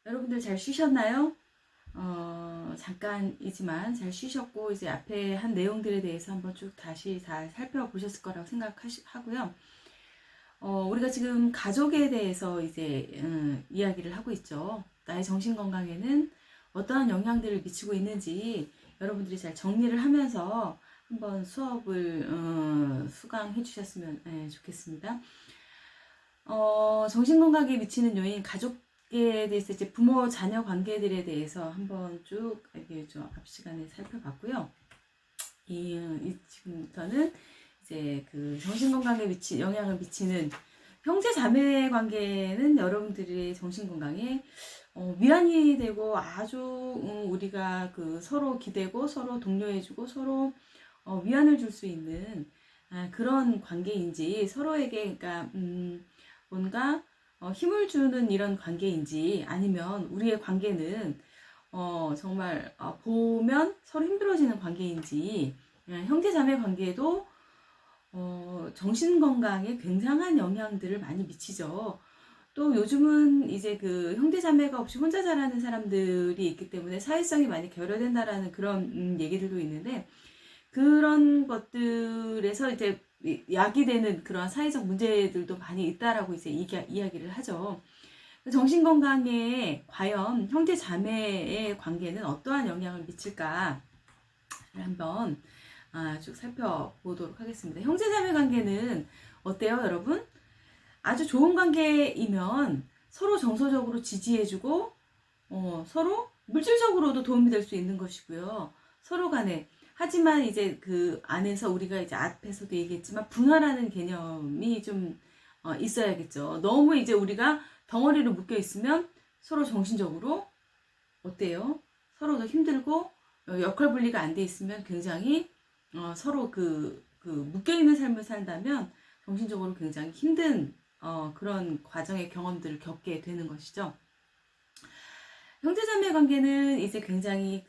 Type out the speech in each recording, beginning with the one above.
여러분들 잘 쉬셨나요? 잠깐이지만 잘 쉬셨고, 이제 앞에 한 내용들에 대해서 한번 쭉 다시 잘 살펴보셨을 거라고 생각하고요. 우리가 지금 가족에 대해서 이제, 이야기를 하고 있죠. 나의 정신 건강에는 어떠한 영향들을 미치고 있는지 여러분들이 잘 정리를 하면서 한번 수업을, 수강해 주셨으면 좋겠습니다. 정신건강에 미치는 요인, 가족에 대해서 이제 부모 자녀 관계들에 대해서 한번 쭉 이렇게 좀 앞 시간에 살펴봤고요. 지금부터는 이제 그 정신건강에 영향을 미치는 형제 자매 관계는 여러분들의 정신건강에 위안이 되고 아주 우리가 그 서로 기대고 서로 독려해주고 서로 위안을 줄 수 있는 그런 관계인지 서로에게 그러니까 뭔가 힘을 주는 이런 관계인지 아니면 우리의 관계는 정말 보면 서로 힘들어지는 관계인지 형제자매 관계도 정신건강에 굉장한 영향들을 많이 미치죠. 또 요즘은 이제 그 형제자매가 없이 혼자 자라는 사람들이 있기 때문에 사회성이 많이 결여된다라는 그런 얘기들도 있는데 그런 것들에서 이제 야기되는 그런 사회적 문제들도 많이 있다라고 이제 이야기를 하죠. 정신건강에 과연 형제 자매의 관계는 어떠한 영향을 미칠까를 한번 쭉 살펴보도록 하겠습니다. 형제 자매 관계는 어때요, 여러분? 아주 좋은 관계이면 서로 정서적으로 지지해주고 서로 물질적으로도 도움이 될 수 있는 것이고요. 서로 간에 하지만 이제 그 안에서 우리가 이제 앞에서도 얘기했지만 분화라는 개념이 좀 있어야겠죠. 너무 이제 우리가 덩어리로 묶여 있으면 서로 정신적으로 어때요? 서로도 힘들고 역할 분리가 안 돼 있으면 굉장히 서로 그 묶여 있는 삶을 산다면 정신적으로 굉장히 힘든 그런 과정의 경험들을 겪게 되는 것이죠. 형제자매 관계는 이제 굉장히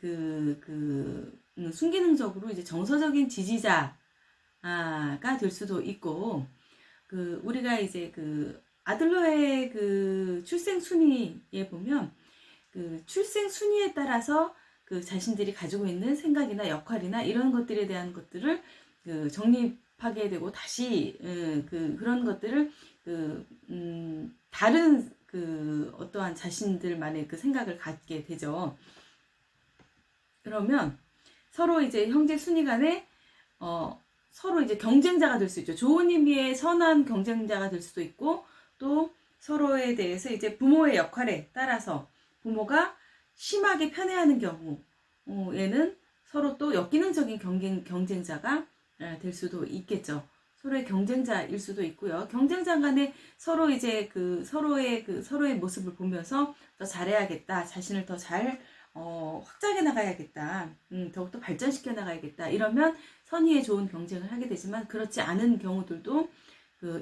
순기능적으로 이제 정서적인 지지자가 될 수도 있고, 우리가 이제 아들러의 출생 순위에 보면, 출생 순위에 따라서 자신들이 가지고 있는 생각이나 역할이나 이런 것들에 대한 것들을 정립하게 되고, 다시, 그런 것들을, 다른 어떠한 자신들만의 생각을 갖게 되죠. 그러면 서로 이제 형제 순위 간에 서로 이제 경쟁자가 될 수 있죠. 좋은 의미의 선한 경쟁자가 될 수도 있고 또 서로에 대해서 이제 부모의 역할에 따라서 부모가 심하게 편애하는 경우에는 서로 또 역기능적인 경쟁자가 될 수도 있겠죠. 서로의 경쟁자일 수도 있고요. 경쟁자 간에 서로 이제 서로의 모습을 보면서 더 잘해야겠다. 자신을 더 잘 확장해 나가야겠다. 더욱더 발전시켜 나가야겠다. 이러면 선의에 좋은 경쟁을 하게 되지만 그렇지 않은 경우들도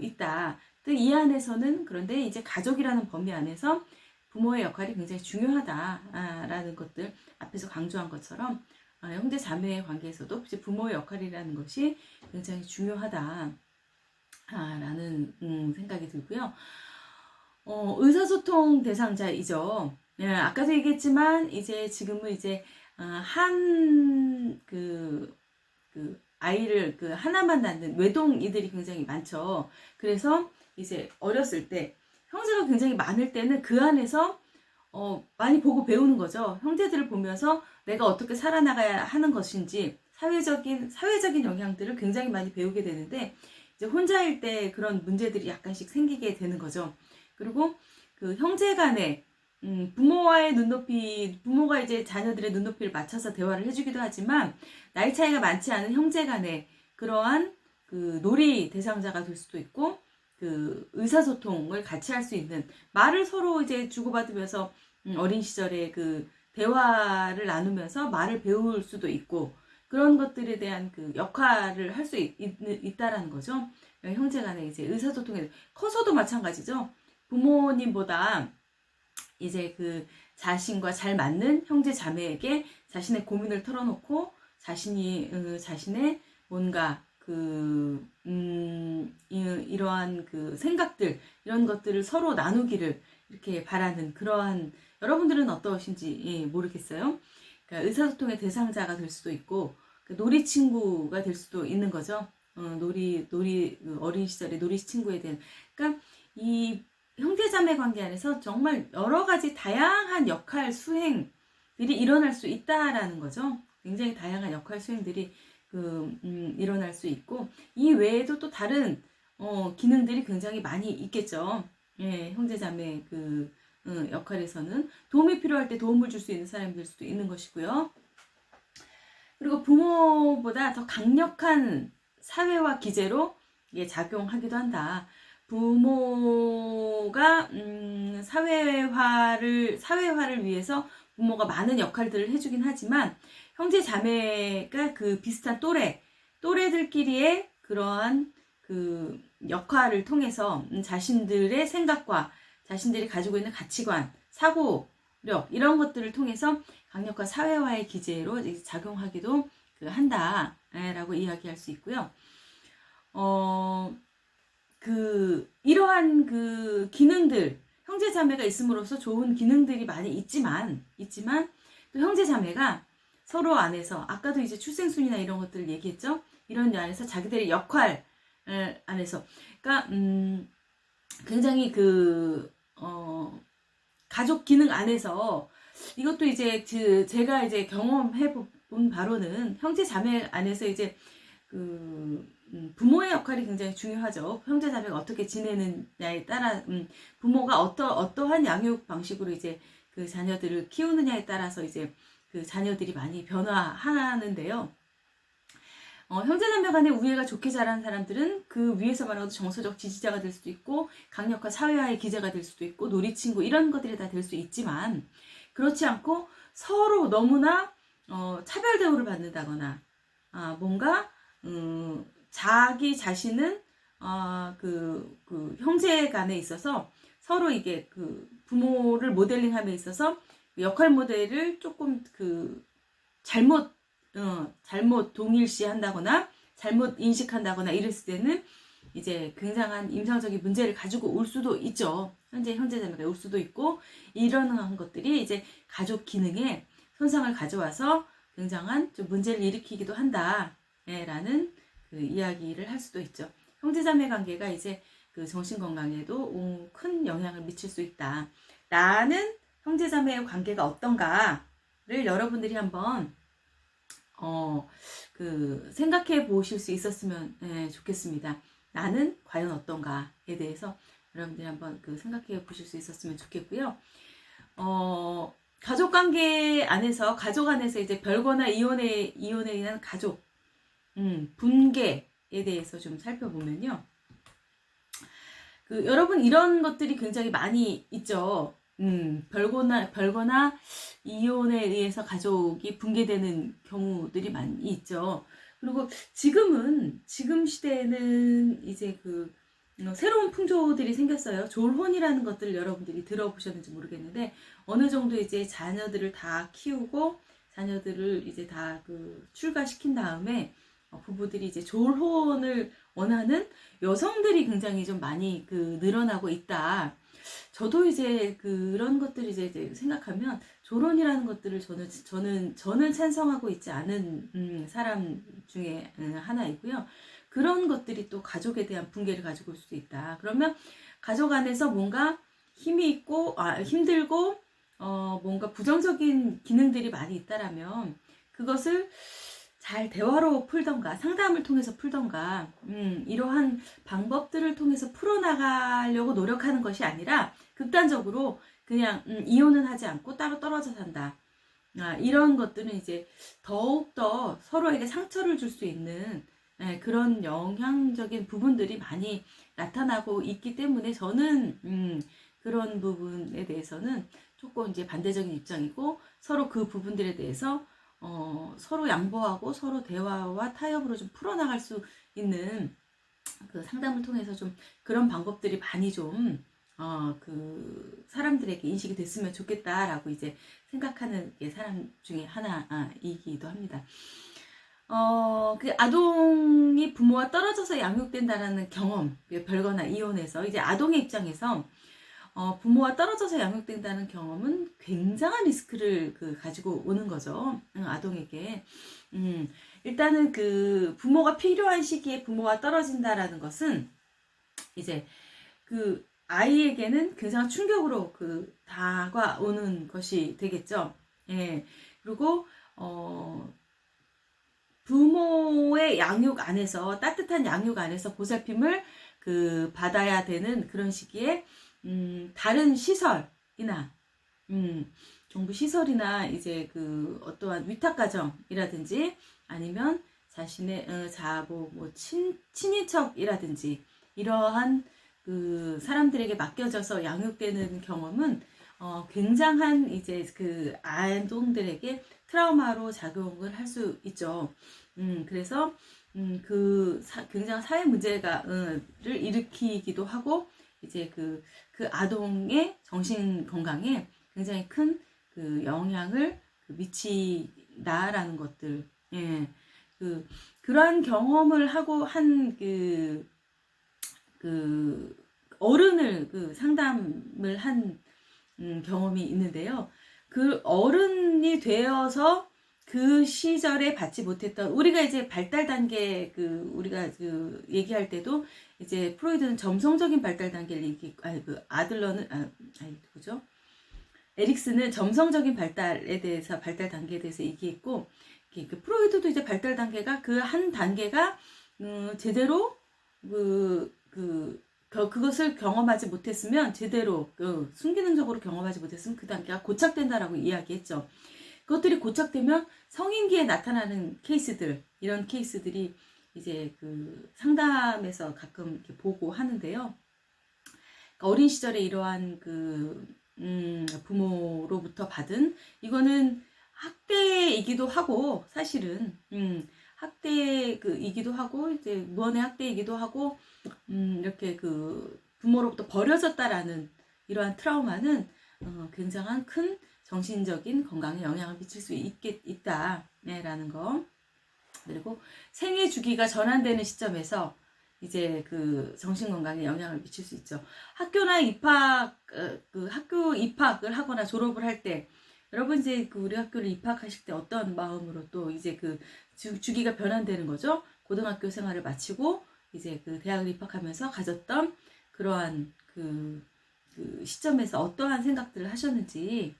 있다. 또 이 안에서는 그런데 이제 가족이라는 범위 안에서 부모의 역할이 굉장히 중요하다라는 것들 앞에서 강조한 것처럼 형제 자매의 관계에서도 이제 부모의 역할이라는 것이 굉장히 중요하다라는 생각이 들고요. 의사소통 대상자이죠. 예, 아까도 얘기했지만 이제 지금은 이제 아이를 하나만 낳는 외동이들이 굉장히 많죠. 그래서 이제 어렸을 때 형제가 굉장히 많을 때는 그 안에서 많이 보고 배우는 거죠. 형제들을 보면서 내가 어떻게 살아나가야 하는 것인지 사회적인 영향들을 굉장히 많이 배우게 되는데 이제 혼자일 때 그런 문제들이 약간씩 생기게 되는 거죠. 그리고 형제 간에 부모가 이제 자녀들의 눈높이를 맞춰서 대화를 해주기도 하지만 나이 차이가 많지 않은 형제 간에 그러한 놀이 대상자가 될 수도 있고 의사소통을 같이 할 수 있는 말을 서로 이제 주고받으면서 어린 시절에 대화를 나누면서 말을 배울 수도 있고 그런 것들에 대한 역할을 할 수 있다라는 거죠. 형제 간에 이제 의사소통에 커서도 마찬가지죠. 부모님보다 이제 자신과 잘 맞는 형제 자매에게 자신의 고민을 털어놓고 자신의 뭔가 이러한 생각들 이런 것들을 서로 나누기를 이렇게 바라는 그러한, 여러분들은 어떠신지 예, 모르겠어요. 그러니까 의사소통의 대상자가 될 수도 있고 놀이 친구가 될 수도 있는 거죠. 어린 시절의 놀이 친구에 대한. 그러니까 이 형제자매 관계 안에서 정말 여러 가지 다양한 역할 수행들이 일어날 수 있다라는 거죠. 굉장히 다양한 역할 수행들이 일어날 수 있고, 이 외에도 또 다른 기능들이 굉장히 많이 있겠죠. 예, 형제자매 역할에서는 도움이 필요할 때 도움을 줄 수 있는 사람일 수도 있는 것이고요. 그리고 부모보다 더 강력한 사회화 기제로 작용하기도 한다. 부모가 사회화를 위해서 부모가 많은 역할들을 해주긴 하지만, 형제 자매가 그 비슷한 또래들끼리의 그러한 그 역할을 통해서 자신들의 생각과 자신들이 가지고 있는 가치관, 사고력 이런 것들을 통해서 강력한 사회화의 기제로 작용하기도 한다라고 이야기할 수 있고요. 이러한 그 기능들, 형제자매가 있음으로써 좋은 기능들이 많이 있지만 또 형제자매가 서로 안에서, 아까도 이제 출생순이나 이런 것들을 얘기했죠. 이런 데 안에서 자기들의 역할 안에서, 그러니까 굉장히 가족 기능 안에서, 이것도 이제 제가 이제 경험해 본 바로는 형제자매 안에서 이제 부모의 역할이 굉장히 중요하죠. 형제자매가 어떻게 지내느냐에 따라 부모가 어떠한 양육 방식으로 이제 그 자녀들을 키우느냐에 따라서 이제 그 자녀들이 많이 변화하는데요. 형제자매 간의 우애가 좋게 자란 사람들은 그 위에서 말하는 정서적 지지자가 될 수도 있고, 강력한 사회화의 기제가 될 수도 있고, 놀이친구 이런 것들이 다 될 수 있지만, 그렇지 않고 서로 너무나 차별 대우를 받는다거나, 뭔가 자기 자신은 형제 간에 있어서 서로 이게 부모를 모델링함에 있어서 역할 모델을 조금 잘못 동일시한다거나 잘못 인식한다거나 이랬을 때는 이제 굉장한 임상적인 문제를 가지고 올 수도 있죠. 형제자매가 올 수도 있고, 이런 것들이 이제 가족 기능에 손상을 가져와서 굉장한 좀 문제를 일으키기도 한다라는 이야기를 할 수도 있죠. 형제자매 관계가 이제 정신 건강에도 큰 영향을 미칠 수 있다. 나는 형제자매의 관계가 어떤가를 여러분들이 한번 생각해 보실 수 있었으면 좋겠습니다. 나는 과연 어떤가에 대해서 여러분들이 한번 생각해 보실 수 있었으면 좋겠고요. 가족 관계 안에서, 가족 안에서 이제 별거나 이혼에 인한 가족 분개에 대해서 좀 살펴보면요. 여러분, 이런 것들이 굉장히 많이 있죠. 별거나 이혼에 의해서 가족이 붕괴되는 경우들이 많이 있죠. 그리고 지금 시대에는 이제 새로운 풍조들이 생겼어요. 졸혼이라는 것들을 여러분들이 들어보셨는지 모르겠는데, 어느 정도 이제 자녀들을 다 키우고 자녀들을 이제 다 출가시킨 다음에 부부들이 이제 졸혼을 원하는 여성들이 굉장히 좀 많이 늘어나고 있다. 저도 이제 그런 것들을 이제 생각하면, 졸혼이라는 것들을 저는 찬성하고 있지 않은 사람 중에 하나이고요. 그런 것들이 또 가족에 대한 붕괴를 가지고 올 수도 있다. 그러면 가족 안에서 뭔가 힘들고 뭔가 부정적인 기능들이 많이 있다라면, 그것을 잘 대화로 풀던가 상담을 통해서 풀던가 이러한 방법들을 통해서 풀어나가려고 노력하는 것이 아니라, 극단적으로 그냥 이혼은 하지 않고 따로 떨어져 산다. 이런 것들은 이제 더욱더 서로에게 상처를 줄 수 있는 그런 영향적인 부분들이 많이 나타나고 있기 때문에, 저는 그런 부분에 대해서는 조금 이제 반대적인 입장이고, 서로 그 부분들에 대해서 서로 양보하고 서로 대화와 타협으로 좀 풀어나갈 수 있는 상담을 통해서 좀 그런 방법들이 많이 좀 사람들에게 인식이 됐으면 좋겠다라고 이제 생각하는 사람 중에 하나이기도 합니다. 아동이 부모와 떨어져서 양육된다라는 경험, 별거나 이혼해서 이제 아동의 입장에서 부모와 떨어져서 양육된다는 경험은 굉장한 리스크를 가지고 오는 거죠. 아동에게. 일단은 그 부모가 필요한 시기에 부모와 떨어진다라는 것은 이제 그 아이에게는 굉장한 충격으로 다가오는 것이 되겠죠. 예. 그리고 부모의 양육 안에서, 따뜻한 양육 안에서 보살핌을 받아야 되는 그런 시기에 다른 시설이나 정부 시설이나 이제 어떠한 위탁 가정이라든지 아니면 자신의 친인척이라든지 이러한 사람들에게 맡겨져서 양육되는 경험은 굉장한 이제 아동들에게 트라우마로 작용을 할 수 있죠. 그래서 굉장한 사회 문제를 일으키기도 하고 이제 그 아동의 정신 건강에 굉장히 큰 영향을 미친다라는 것들. 예. 그러한 경험을 하고 한 어른을 상담을 한 경험이 있는데요. 그 어른이 되어서 그 시절에 받지 못했던, 우리가 이제 발달 단계 우리가 얘기할 때도 이제 프로이드는 점성적인 발달 단계를 아들러는 누구죠? 에릭슨은 점성적인 발달에 대해서, 발달 단계에 대해서 얘기했고, 프로이드도 이제 발달 단계가 한 단계가 제대로 그것을 경험하지 못했으면, 제대로 순기능적으로 경험하지 못했으면 그 단계가 고착된다라고 이야기했죠. 그것들이 고착되면 성인기에 나타나는 케이스들, 이런 케이스들이 이제 상담에서 가끔 이렇게 보고 하는데요. 어린 시절에 이러한 부모로부터 받은, 이거는 학대이기도 하고, 사실은 학대이기도 하고, 이제 무언의 학대이기도 하고, 이렇게 부모로부터 버려졌다라는 이러한 트라우마는 굉장한 큰 정신적인 건강에 영향을 미칠 수 있다라는 거. 그리고 생애 주기가 전환되는 시점에서 이제 정신 건강에 영향을 미칠 수 있죠. 학교나 학교 입학을 하거나 졸업을 할 때, 여러분 이제 우리 학교를 입학하실 때 어떤 마음으로 또 이제 주기가 변환되는 거죠. 고등학교 생활을 마치고 이제 대학을 입학하면서 가졌던 그러한 시점에서 어떠한 생각들을 하셨는지,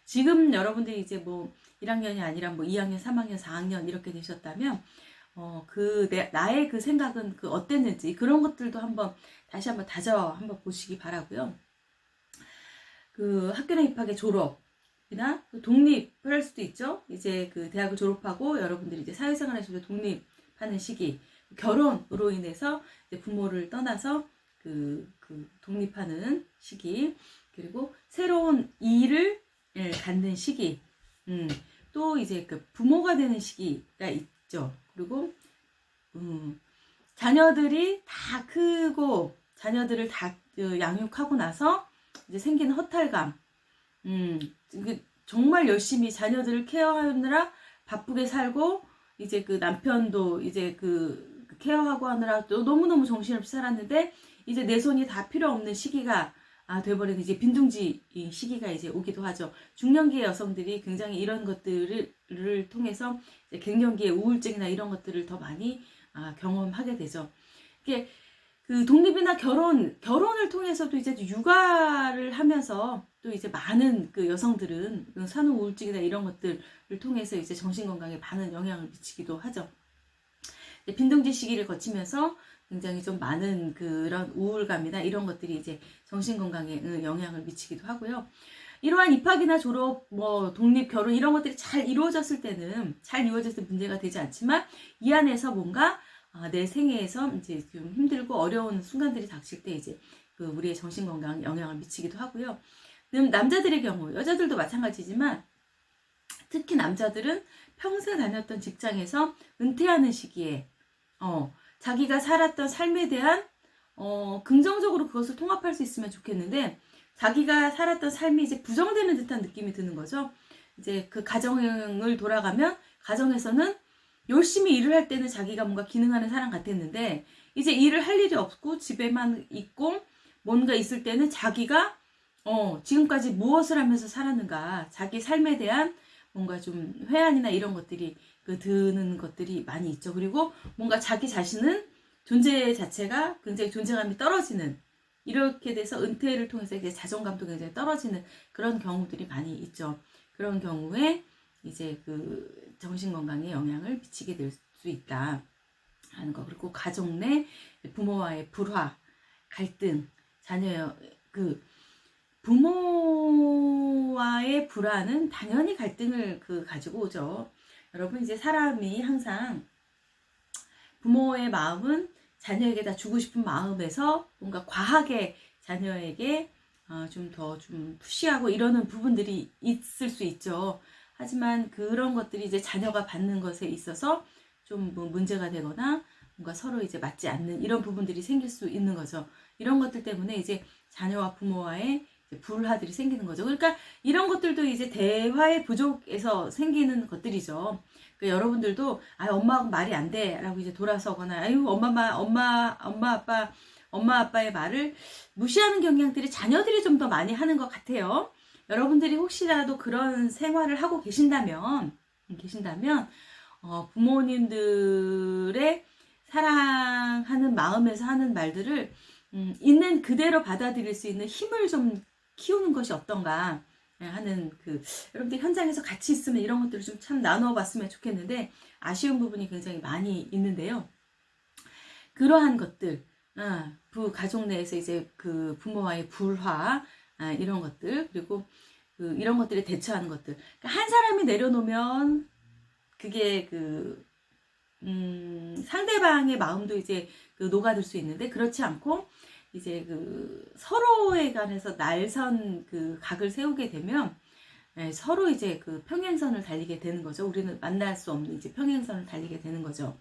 지금 여러분들이 이제 1학년이 아니라 2학년, 3학년, 4학년 이렇게 되셨다면, 나의 생각은 어땠는지, 그런 것들도 다시 한번 한번 보시기 바라고요. 학교나 입학의 졸업이나 독립을 할 수도 있죠. 이제 대학을 졸업하고 여러분들이 이제 사회생활 하시면서 독립하는 시기, 결혼으로 인해서 이제 부모를 떠나서 독립하는 시기, 그리고 새로운 일을 갖는 시기, 또 이제 부모가 되는 시기가 있죠. 그리고 자녀들이 다 크고 자녀들을 다 양육하고 나서 이제 생기는 허탈감, 정말 열심히 자녀들을 케어하느라 바쁘게 살고, 이제 남편도 이제 케어하고 하느라 또 너무너무 정신없이 살았는데, 이제 내 손이 다 필요 없는 시기가 돼버리는 이제 빈둥지 시기가 이제 오기도 하죠. 중년기의 여성들이 굉장히 이런 것들을 통해서 이제 갱년기의 우울증이나 이런 것들을 더 많이 경험하게 되죠. 이게 독립이나 결혼을 통해서도 이제 육아를 하면서 또 이제 많은 여성들은 산후 우울증이나 이런 것들을 통해서 이제 정신 건강에 많은 영향을 미치기도 하죠. 빈둥지 시기를 거치면서 굉장히 좀 많은 그런 우울감이나 이런 것들이 이제 정신 건강에 영향을 미치기도 하고요. 이러한 입학이나 졸업, 독립, 결혼 이런 것들이 잘 이루어졌을 때는 문제가 되지 않지만, 이 안에서 뭔가 내 생애에서 이제 좀 힘들고 어려운 순간들이 닥칠 때 이제 우리의 정신 건강에 영향을 미치기도 하고요. 남자들의 경우, 여자들도 마찬가지지만 특히 남자들은 평생 다녔던 직장에서 은퇴하는 시기에 자기가 살았던 삶에 대한 긍정적으로 그것을 통합할 수 있으면 좋겠는데, 자기가 살았던 삶이 이제 부정되는 듯한 느낌이 드는 거죠. 이제 가정을 돌아가면 가정에서는 열심히 일을 할 때는 자기가 뭔가 기능하는 사람 같았는데, 이제 일을 할 일이 없고 집에만 있고 뭔가 있을 때는 자기가 지금까지 무엇을 하면서 살았는가, 자기 삶에 대한 뭔가 좀 회한이나 이런 것들이 드는 것들이 많이 있죠. 그리고 뭔가 자기 자신은 존재 자체가 굉장히 존재감이 떨어지는, 이렇게 돼서 은퇴를 통해서 이제 자존감도 굉장히 떨어지는 그런 경우들이 많이 있죠. 그런 경우에 이제 정신 건강에 영향을 미치게 될 수 있다 하는 거. 그리고 가족 내 부모와의 불화, 갈등, 자녀의 부모와의 불화는 당연히 갈등을 가지고 오죠. 여러분, 이제 사람이 항상 부모의 마음은 자녀에게 다 주고 싶은 마음에서 뭔가 과하게 자녀에게 좀 푸시하고 이러는 부분들이 있을 수 있죠. 하지만 그런 것들이 이제 자녀가 받는 것에 있어서 좀 문제가 되거나 뭔가 서로 이제 맞지 않는 이런 부분들이 생길 수 있는 거죠. 이런 것들 때문에 이제 자녀와 부모와의 불화들이 생기는 거죠. 그러니까 이런 것들도 이제 대화의 부족에서 생기는 것들이죠. 그러니까 여러분들도 엄마하고 말이 안 돼라고 이제 돌아서거나 엄마 아빠의 말을 무시하는 경향들이 자녀들이 좀 더 많이 하는 것 같아요. 여러분들이 혹시라도 그런 생활을 하고 계신다면 부모님들의 사랑하는 마음에서 하는 말들을 있는 그대로 받아들일 수 있는 힘을 좀 키우는 것이 어떤가 하는 여러분들 현장에서 같이 있으면 이런 것들을 좀 참 나눠봤으면 좋겠는데 아쉬운 부분이 굉장히 많이 있는데요. 그러한 것들, 가족 내에서 이제 부모와의 불화, 이런 것들, 그리고 이런 것들에 대처하는 것들. 그러니까 한 사람이 내려놓으면 그게 상대방의 마음도 이제 녹아들 수 있는데, 그렇지 않고 이제 서로에 관해서 날선 각을 세우게 되면 서로 이제 평행선을 달리게 되는 거죠. 우리는 만날 수 없는 이제 평행선을 달리게 되는 거죠.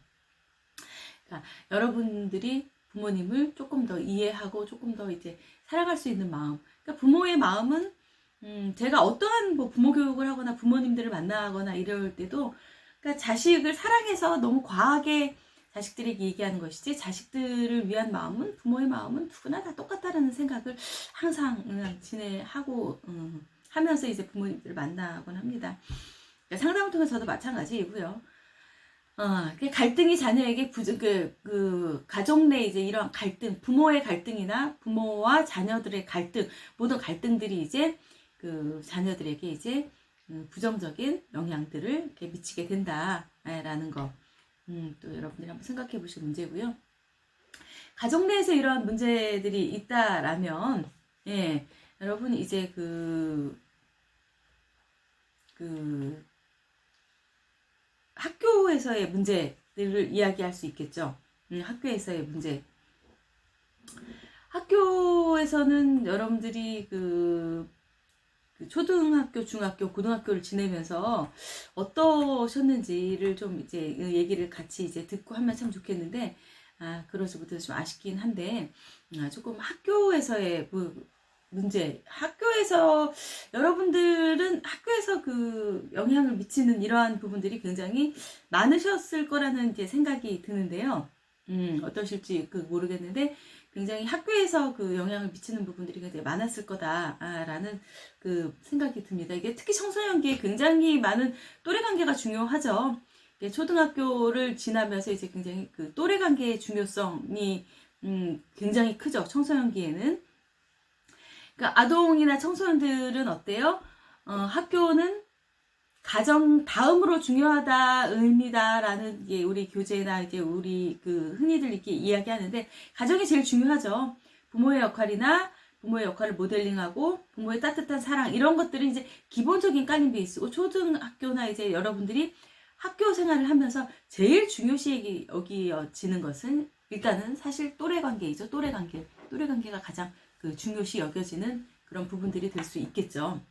그러니까 여러분들이 부모님을 조금 더 이해하고 조금 더 이제 사랑할 수 있는 마음. 그러니까 부모의 마음은 제가 어떠한 부모 교육을 하거나 부모님들을 만나거나 이럴 때도 그러니까 자식을 사랑해서 너무 과하게 자식들에게 얘기하는 것이지, 자식들을 위한 마음은, 부모의 마음은 누구나 다 똑같다라는 생각을 항상 지내하고 하면서 이제 부모님들을 만나곤 합니다. 그러니까 상담을 통해서 저도 마찬가지이고요. 갈등이 자녀에게 가족 내 이제 이런 갈등, 부모의 갈등이나 부모와 자녀들의 갈등, 모든 갈등들이 이제 자녀들에게 이제 부정적인 영향들을 이렇게 미치게 된다라는 거. 또 여러분들이 한번 생각해 보실 문제고요. 가족 내에서 이러한 문제들이 있다라면, 여러분 이제 학교에서의 문제들을 이야기할 수 있겠죠. 학교에서의 문제. 학교에서는 여러분들이 초등학교, 중학교, 고등학교를 지내면서 어떠셨는지를 좀 이제 얘기를 같이 이제 듣고 하면 참 좋겠는데, 그러지 못해서 좀 아쉽긴 한데, 조금 학교에서의 문제, 학교에서 여러분들은 학교에서 영향을 미치는 이러한 부분들이 굉장히 많으셨을 거라는 이제 생각이 드는데요. 어떠실지 모르겠는데 굉장히 학교에서 영향을 미치는 부분들이 굉장히 많았을 거다라는 생각이 듭니다. 이게 특히 청소년기에 굉장히 많은 또래 관계가 중요하죠. 초등학교를 지나면서 이제 굉장히 또래 관계의 중요성이 굉장히 크죠. 청소년기에는. 그러니까 아동이나 청소년들은 어때요? 학교는 가정 다음으로 중요하다 의미다라는 게 우리 교재나 이제 우리 흔히들 이렇게 이야기하는데, 가정이 제일 중요하죠. 부모의 역할이나 부모의 역할을 모델링하고 부모의 따뜻한 사랑, 이런 것들은 이제 기본적인 깔린 베이스고, 초등학교나 이제 여러분들이 학교 생활을 하면서 제일 중요시 여겨지는 것은 일단은 사실 또래 관계이죠. 또래 관계가 가장 중요시 여겨지는 그런 부분들이 될 수 있겠죠.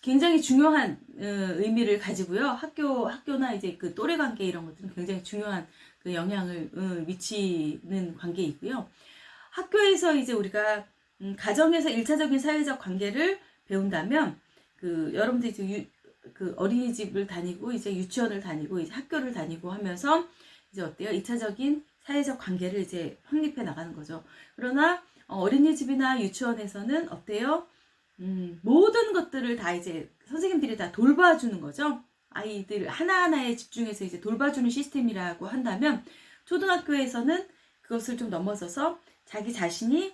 굉장히 중요한 의미를 가지고요. 학교나 이제 또래 관계 이런 것들은 굉장히 중요한 영향을 미치는 관계이고요. 학교에서 이제 우리가 가정에서 1차적인 사회적 관계를 배운다면, 여러분들이 이제 어린이집을 다니고 이제 유치원을 다니고 이제 학교를 다니고 하면서 이제 어때요? 2차적인 사회적 관계를 이제 확립해 나가는 거죠. 그러나 어린이집이나 유치원에서는 어때요? 모든 것들을 다 이제 선생님들이 다 돌봐주는 거죠. 아이들 하나하나에 집중해서 이제 돌봐주는 시스템이라고 한다면, 초등학교에서는 그것을 좀 넘어서서 자기 자신이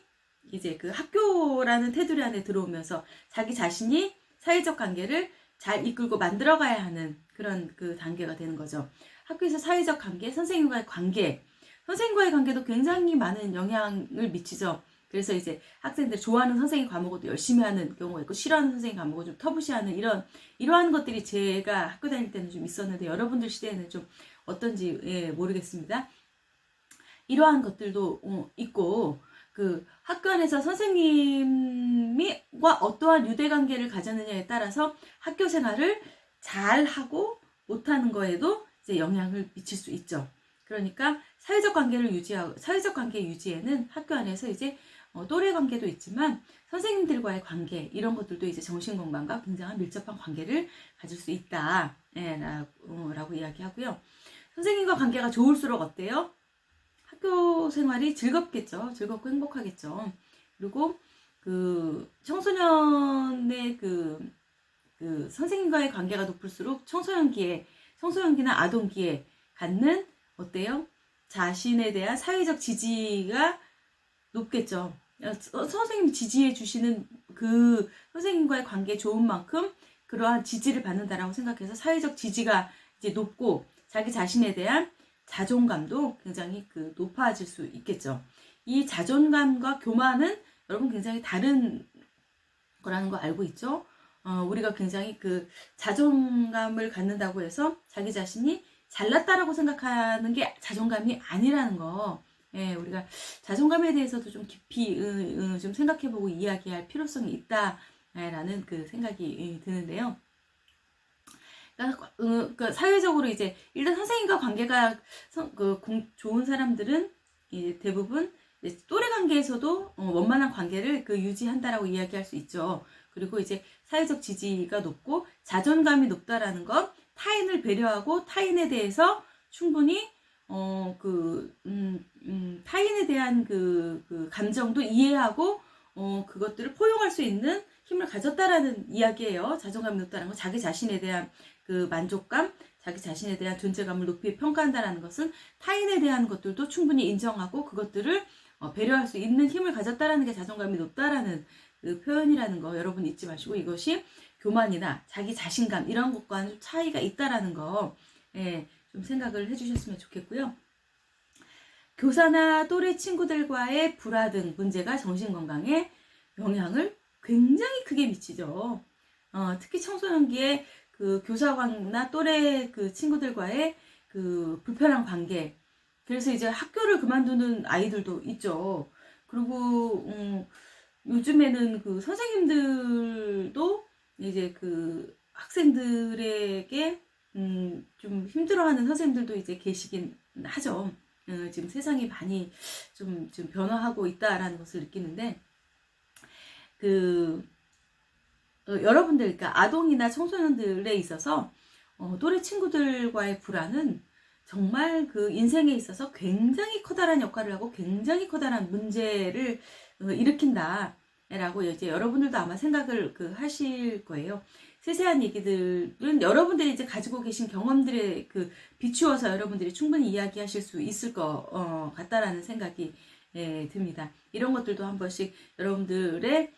이제 그 학교라는 테두리 안에 들어오면서 자기 자신이 사회적 관계를 잘 이끌고 만들어가야 하는 그런 그 단계가 되는 거죠. 학교에서 사회적 관계, 선생님과의 관계, 선생님과의 관계도 굉장히 많은 영향을 미치죠. 그래서 이제 학생들 좋아하는 선생님 과목도 열심히 하는 경우가 있고, 싫어하는 선생님 과목을 좀 터부시하는 이러한 것들이 제가 학교 다닐 때는 좀 있었는데, 여러분들 시대에는 좀 어떤지 모르겠습니다. 이러한 것들도 있고, 그 학교 안에서 선생님과 어떠한 유대관계를 가졌느냐에 따라서 학교 생활을 잘 하고 못하는 거에도 이제 영향을 미칠 수 있죠. 그러니까 사회적 관계를 유지하고, 사회적 관계 유지에는 학교 안에서 이제 또래 관계도 있지만 선생님들과의 관계, 이런 것들도 이제 정신건강과 굉장한 밀접한 관계를 가질 수 있다, 라고 이야기하고요. 선생님과 관계가 좋을수록 어때요? 학교 생활이 즐겁겠죠. 즐겁고 행복하겠죠. 그리고 그 청소년의 그 선생님과의 관계가 높을수록 청소년기나 아동기에 갖는 어때요? 자신에 대한 사회적 지지가 높겠죠. 선생님이 지지해 주시는 그 선생님과의 관계 좋은 만큼 그러한 지지를 받는다라고 생각해서 사회적 지지가 이제 높고, 자기 자신에 대한 자존감도 굉장히 높아질 수 있겠죠. 이 자존감과 교만은 여러분 굉장히 다른 거라는 거 알고 있죠? 우리가 굉장히 자존감을 갖는다고 해서 자기 자신이 잘났다라고 생각하는 게 자존감이 아니라는 거. 예, 우리가 자존감에 대해서도 좀 깊이 좀 생각해보고 이야기할 필요성이 있다라는 생각이 드는데요. 그러니까 사회적으로 이제 일단 선생님과 관계가 좋은 사람들은 이제 대부분 이제 또래 관계에서도 원만한 관계를 유지한다라고 이야기할 수 있죠. 그리고 이제 사회적 지지가 높고 자존감이 높다라는 것, 타인을 배려하고 타인에 대해서 충분히 타인에 대한 감정도 이해하고 그것들을 포용할 수 있는 힘을 가졌다라는 이야기예요. 자존감이 높다는 건 자기 자신에 대한 만족감, 자기 자신에 대한 존재감을 높이 평가한다라는 것은 타인에 대한 것들도 충분히 인정하고 그것들을 배려할 수 있는 힘을 가졌다라는 게 자존감이 높다라는 표현이라는 거 여러분 잊지 마시고, 이것이 교만이나 자기 자신감 이런 것과는 좀 차이가 있다라는 거 좀 생각을 해주셨으면 좋겠고요. 교사나 또래 친구들과의 불화 등 문제가 정신건강에 영향을 굉장히 크게 미치죠. 특히 청소년기에 교사나 또래 친구들과의 불편한 관계, 그래서 이제 학교를 그만두는 아이들도 있죠. 그리고 요즘에는 선생님들도 이제 학생들에게 좀 힘들어하는 선생님들도 이제 계시긴 하죠. 지금 세상이 많이 좀 변화하고 있다라는 것을 느끼는데, 여러분들, 그러니까 아동이나 청소년들에 있어서 또래 친구들과의 불화는 정말 인생에 있어서 굉장히 커다란 역할을 하고 굉장히 커다란 문제를 일으킨다라고 이제 여러분들도 아마 생각을 하실 거예요. 세세한 얘기들은 여러분들이 이제 가지고 계신 경험들에 비추어서 여러분들이 충분히 이야기하실 수 있을 것 같다라는 생각이 듭니다. 이런 것들도 한 번씩 여러분들의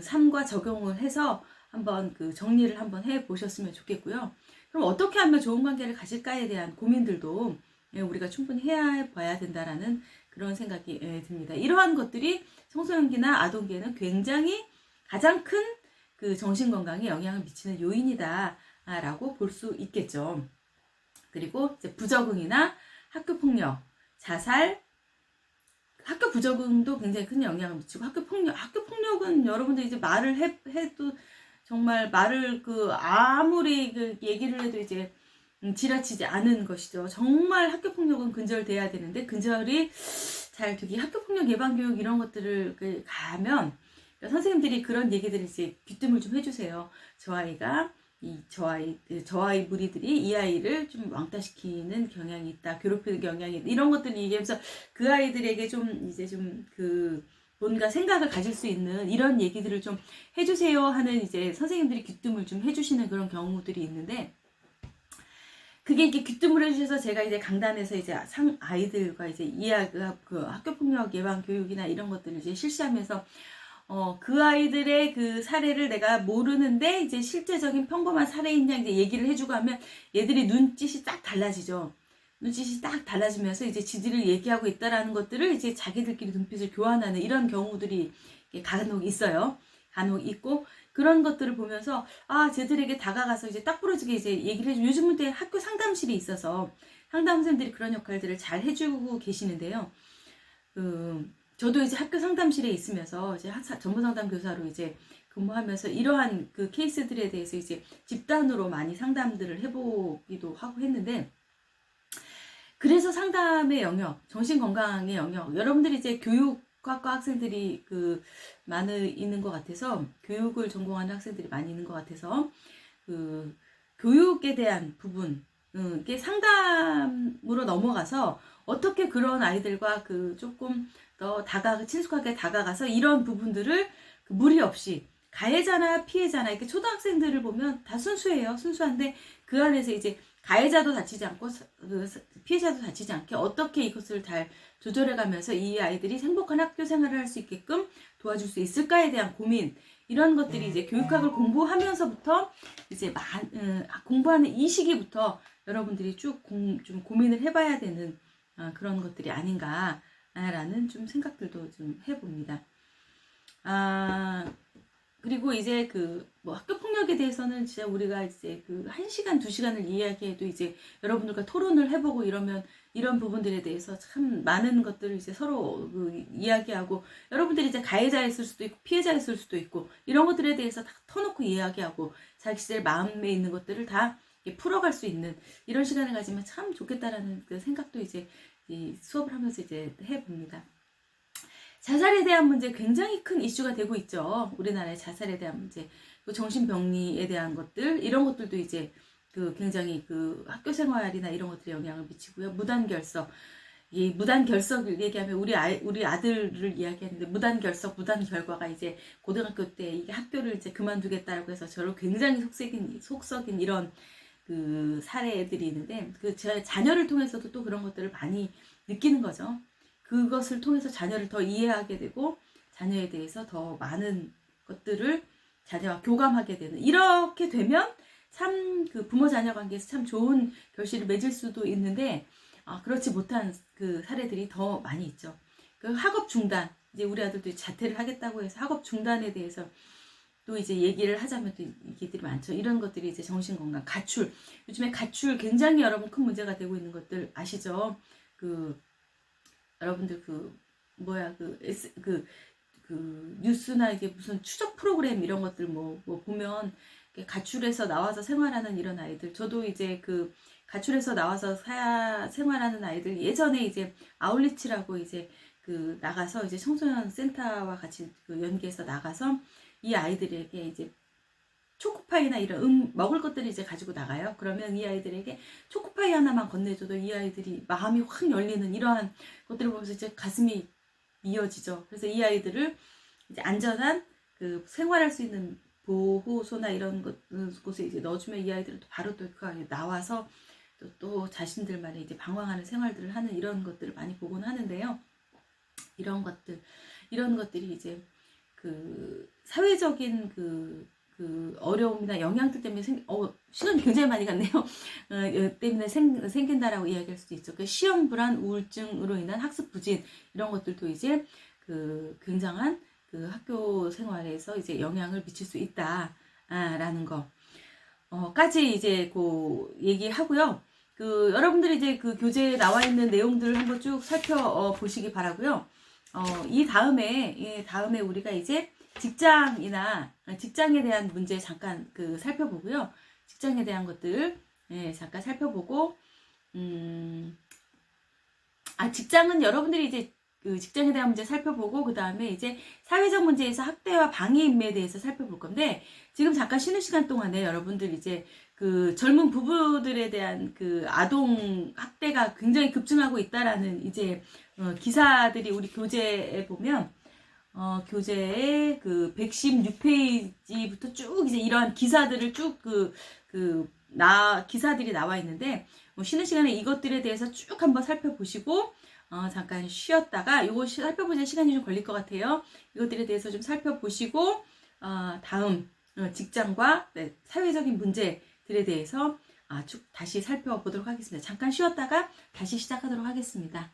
삶과 적용을 해서 한번 정리를 한번 해 보셨으면 좋겠고요. 그럼 어떻게 하면 좋은 관계를 가질까에 대한 고민들도 우리가 충분히 해봐야 된다라는 그런 생각이 듭니다. 이러한 것들이 청소년기나 아동기에는 굉장히 가장 큰 정신건강에 영향을 미치는 요인이다라고 볼 수 있겠죠. 그리고 이제 부적응이나 학교폭력, 자살, 학교 부적응도 굉장히 큰 영향을 미치고, 학교폭력은 여러분들 이제 말을 해도 정말 말을 아무리 얘기를 해도 이제 지나치지 않은 것이죠. 정말 학교폭력은 근절돼야 되는데 근절이 잘 되기, 학교폭력 예방교육 이런 것들을 가면 선생님들이 그런 얘기들을 이제 귀뜸을 좀 해주세요. 저 아이가 저 아이 무리들이 이 아이를 좀 왕따시키는 경향이 있다, 괴롭히는 경향이 있다, 이런 것들을 얘기하면서 그 아이들에게 좀 이제 좀 뭔가 생각을 가질 수 있는 이런 얘기들을 좀 해주세요 하는 이제 선생님들이 귀뜸을 좀 해주시는 그런 경우들이 있는데, 그게 이렇게 귀뜸을 해주셔서 제가 이제 강단에서 이제 아이들과 이제 그 학교폭력 예방 교육이나 이런 것들을 이제 실시하면서 그 아이들의 그 사례를 내가 모르는데 이제 실제적인 평범한 사례인 양 이제 얘기를 해주고 하면 얘들이 눈짓이 딱 달라지죠. 눈짓이 딱 달라지면서 이제 지들을 얘기하고 있다라는 것들을 이제 자기들끼리 눈빛을 교환하는 이런 경우들이 간혹 있어요. 간혹 있고, 그런 것들을 보면서 쟤들에게 다가가서 이제 딱 부러지게 이제 얘기를 해주고, 요즘은 또 학교 상담실이 있어서 상담 선생님들이 그런 역할들을 잘 해주고 계시는데요. 저도 이제 학교 상담실에 있으면서 이제 전문 상담 교사로 이제 근무하면서 이러한 그 케이스들에 대해서 이제 집단으로 많이 상담들을 해보기도 하고 했는데, 그래서 상담의 영역, 정신건강의 영역, 여러분들이 이제 교육학과 학생들이 많이 있는 것 같아서, 교육을 전공하는 학생들이 많이 있는 것 같아서, 교육에 대한 부분, 이게 상담으로 넘어가서 어떻게 그런 아이들과 조금 더 친숙하게 다가가서 이런 부분들을 무리 없이, 가해자나 피해자나 이렇게 초등학생들을 보면 다 순수해요. 순수한데 그 안에서 이제 가해자도 다치지 않고 피해자도 다치지 않게 어떻게 이것을 잘 조절해가면서 이 아이들이 행복한 학교 생활을 할 수 있게끔 도와줄 수 있을까에 대한 고민, 이런 것들이 이제 교육학을 공부하면서부터 이제 공부하는 이 시기부터 여러분들이 쭉 좀 고민을 해봐야 되는 그런 것들이 아닌가라는 좀 생각들도 좀 해봅니다. 그리고 이제 학교 폭력에 대해서는 진짜 우리가 이제 1시간, 2시간을 이야기해도 이제 여러분들과 토론을 해보고 이러면 이런 부분들에 대해서 참 많은 것들을 이제 서로 이야기하고, 여러분들이 이제 가해자였을 수도 있고 피해자였을 수도 있고 이런 것들에 대해서 다 터놓고 이야기하고 자기들 마음에 있는 것들을 다 풀어갈 수 있는 이런 시간을 가지면 참 좋겠다라는 그 생각도 이제 수업을 하면서 이제 해봅니다. 자살에 대한 문제 굉장히 큰 이슈가 되고 있죠. 우리나라의 자살에 대한 문제, 정신병리에 대한 것들, 이런 것들도 이제 굉장히 학교 생활이나 이런 것들에 영향을 미치고요. 무단결석, 이 무단결석을 얘기하면 우리 아들을 이야기하는데, 무단결석, 무단결과가 이제 고등학교 때 이게 학교를 이제 그만두겠다라고 해서 저를 굉장히 속썩인 이런 사례들이 있는데, 제 자녀를 통해서도 또 그런 것들을 많이 느끼는 거죠. 그것을 통해서 자녀를 더 이해하게 되고 자녀에 대해서 더 많은 것들을 자녀와 교감하게 되는, 이렇게 되면 참 부모 자녀 관계에서 참 좋은 결실을 맺을 수도 있는데, 그렇지 못한 사례들이 더 많이 있죠. 학업 중단, 이제 우리 아들도 자퇴를 하겠다고 해서 학업 중단에 대해서 또 이제 얘기를 하자면 또 얘기들이 많죠. 이런 것들이 이제 정신건강, 가출, 요즘에 가출 굉장히 여러분 큰 문제가 되고 있는 것들 아시죠? 여러분들 뉴스나 이게 무슨 추적 프로그램 이런 것들 뭐 보면 가출해서 나와서 생활하는 이런 아이들, 저도 이제 가출해서 나와서 생활하는 아이들, 예전에 이제 아울리치라고 이제 나가서 이제 청소년 센터와 같이 연계해서 나가서 이 아이들에게 이제 초코파이나 이런 먹을 것들을 이제 가지고 나가요. 그러면 이 아이들에게 초코파이 하나만 건네줘도 이 아이들이 마음이 확 열리는 이러한 것들을 보면서 이제 가슴이 미어지죠. 그래서 이 아이들을 이제 안전한 생활할 수 있는 보호소나 이런 곳에 이제 넣어주면 이 아이들은 또 바로 또 나와서 또 자신들만의 이제 방황하는 생활들을 하는 이런 것들을 많이 보곤 하는데요. 이런 것들이 이제 사회적인 어려움이나 영향들 때문에 시간이 굉장히 많이 갔네요. 때문에 생긴다라고 이야기할 수도 있죠. 시험 불안, 우울증으로 인한 학습 부진, 이런 것들도 이제 굉장한 학교 생활에서 이제 영향을 미칠 수 있다라는 거까지 이제 얘기하고요. 여러분들이 이제 교재에 나와 있는 내용들을 한번 쭉 살펴보시기 바라고요. 이 다음에 우리가 이제 직장에 대한 문제 잠깐 살펴보고요. 직장에 대한 것들 잠깐 살펴보고, 직장은 여러분들이 이제 그 직장에 대한 문제 살펴보고 그 다음에 이제 사회적 문제에서 학대와 방해 임매에 대해서 살펴볼 건데 지금 잠깐 쉬는 시간 동안에 여러분들 이제 그 젊은 부부들에 대한 그 아동 학대가 굉장히 급증하고 있다라는 이제 기사들이 우리 교재에 보면 교재에 그 116페이지부터 쭉 이제 이러한 기사들을 쭉 기사들이 나와 있는데 쉬는 시간에 이것들에 대해서 쭉 한번 살펴보시고 잠깐 쉬었다가 이거 살펴보는 시간이 좀 걸릴 것 같아요. 이것들에 대해서 좀 살펴보시고 다음 직장과 네, 사회적인 문제들에 대해서 쭉 다시 살펴보도록 하겠습니다. 잠깐 쉬었다가 다시 시작하도록 하겠습니다.